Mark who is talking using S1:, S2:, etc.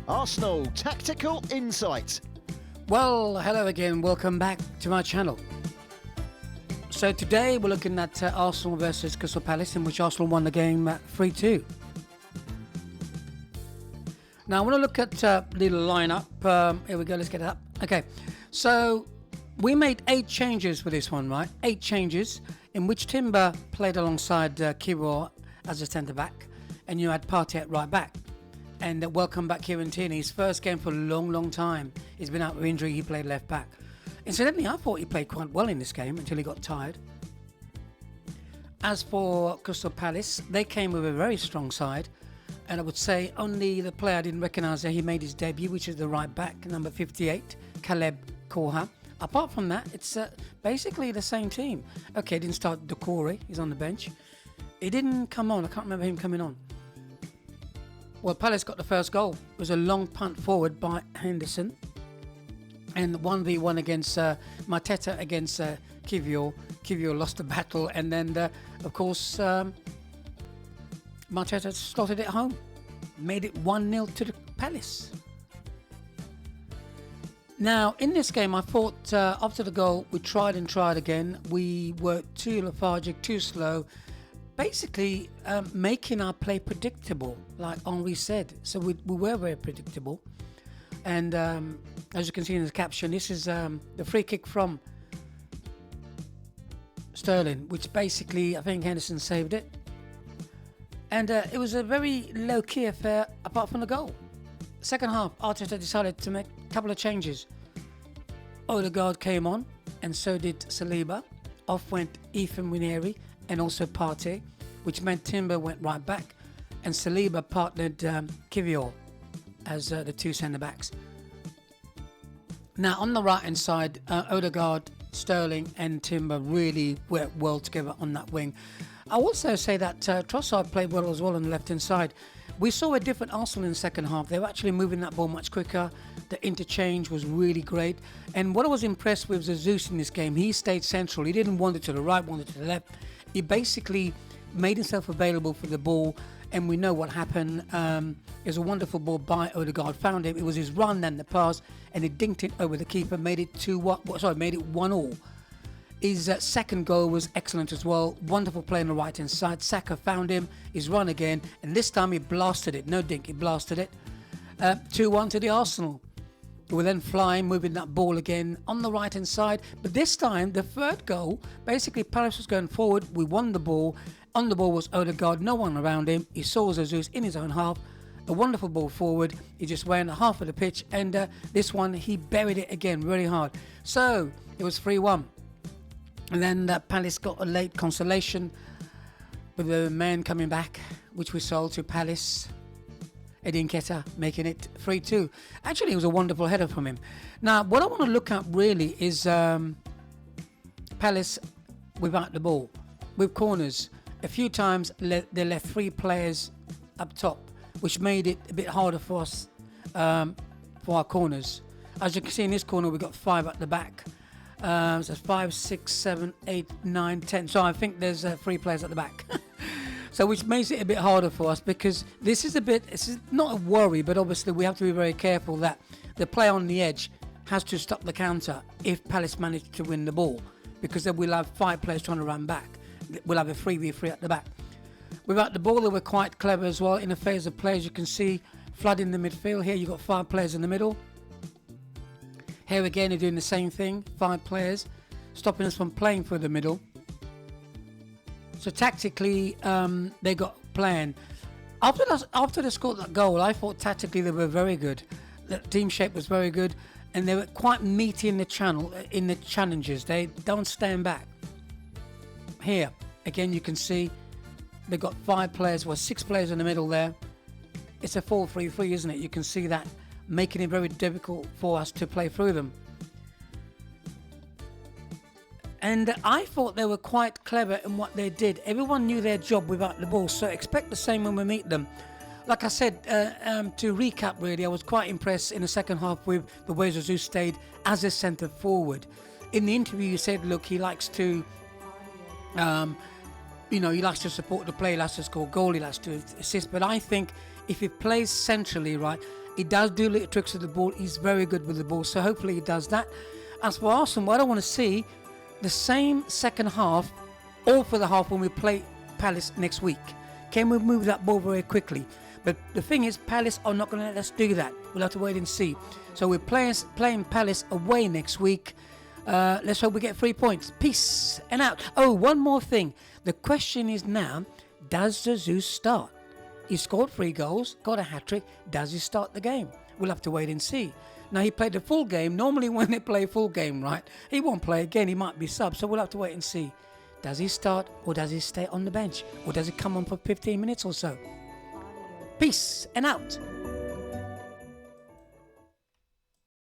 S1: Arsenal Tactical Insight.
S2: Well, hello again, welcome back to my channel. So today we're looking at Arsenal versus Crystal Palace, in which Arsenal won the game 3-2. Now I want to look at the lineup. Here we go, let's get it up. Okay, so we made 8 changes for this one, right? 8 changes, in which Timber played alongside Kiro as a centre-back, and you had Partey at right-back. And welcome back Kieran Tierney, his first game for a long time. He's been out with injury, he played left-back. Incidentally, I thought he played quite well in this game until he got tired. As for Crystal Palace, they came with a very strong side. And I would say only the player I didn't recognise that he made his debut, which is the right-back, number 58, Caleb Korha. Apart from that, it's basically the same team. Okay, didn't start Doucouré, he's on the bench. He didn't come on, I can't remember him coming on. Well, Palace got the first goal. It was a long punt forward by Henderson. And 1v1 against Mateta against Kivior. Kivior lost the battle. And then, of course, Mateta slotted it home. Made it 1-0 to the Palace. Now, in this game, I thought after the goal, we tried and tried again. We were too lethargic, too slow. Basically, making our play predictable, like Henri said. So we were very predictable. And as you can see in the caption, this is the free kick from Sterling, which basically, I think Henderson saved it. And it was a very low-key affair, apart from the goal. Second half, Arteta decided to make a couple of changes. Odegaard came on, and so did Saliba. Off went Ethan Nwaneri and also Partey, which meant Timber went right back, and Saliba partnered Kivior as the 2 centre-backs. Now, on the right-hand side, Odegaard, Sterling and Timber really worked well together on that wing. I also say that Trossard played well as well on the left-hand side. We saw a different Arsenal in the second half. They were actually moving that ball much quicker. The interchange was really great. And what I was impressed with Jesus in this game, he stayed central. He didn't wander to the right, wander to the left. He basically made himself available for the ball. And we know what happened. It was a wonderful ball by Odegaard. Found him. It was his run and the pass. And he dinked it over the keeper. Made it 1-1. His second goal was excellent as well. Wonderful play on the right hand side. Saka found him. He's run again. And this time he blasted it. No dink. He blasted it. 2-1 to the Arsenal. We were then flying, moving that ball again on the right hand side. But this time, the third goal, basically Palace was going forward. We won the ball. On the ball was Odegaard. No one around him. He saw Jesus in his own half. A wonderful ball forward. He just ran half of the pitch. And this one, he buried it again really hard. So, it was 3-1. And then Palace got a late consolation with the man coming back, which we sold to Palace. Eddie Nketiah making it 3-2. Actually, it was a wonderful header from him. Now, what I want to look at really is Palace without the ball. With corners, a few times they left 3 players up top, which made it a bit harder for us for our corners. As you can see in this corner, we've got 5 at the back. So 5, 6, 7, 8, 9, 10. So I think there's 3 players at the back. So which makes it a bit harder for us, because this is not a worry, but obviously we have to be very careful that the player on the edge has to stop the counter if Palace manage to win the ball, because then we'll have 5 players trying to run back. We'll have a 3v3 at the back. Without the ball, they were quite clever as well in the phase of players. You can see flooding the midfield here. You've got 5 players in the middle. Here again, they're doing the same thing. 5 players, stopping us from playing through the middle. So tactically, they got playing. After they scored that goal, I thought tactically they were very good. The team shape was very good, and they were quite meaty in the challenges. They don't stand back. Here again, you can see they've got 5 players, 6 players in the middle there. It's a 4-3-3, isn't it? You can see that, making it very difficult for us to play through them. And I thought they were quite clever in what they did. Everyone knew their job without the ball, so expect the same when we meet them. Like I said, to recap really, I was quite impressed in the second half with the way Jesus stayed as a centre forward. In the interview, he said, look, he likes to, he likes to support the play, he likes to score goal, he likes to assist. But I think if he plays centrally, right, He does do little tricks with the ball. He's very good with the ball, so hopefully he does that. As for Arsenal, what I want to see, the same second half, all for the half when we play Palace next week. Can we move that ball very quickly? But the thing is, Palace are not going to let us do that. We'll have to wait and see. So we're playing Palace away next week. Let's hope we get 3 points. Peace and out. Oh, one more thing. The question is now, does Jesus start? He scored 3 goals, got a hat-trick. Does he start the game? We'll have to wait and see. Now, he played the full game. Normally when they play full game, right, he won't play again. He might be sub. So we'll have to wait and see. Does he start or does he stay on the bench? Or does he come on for 15 minutes or so? Peace and out.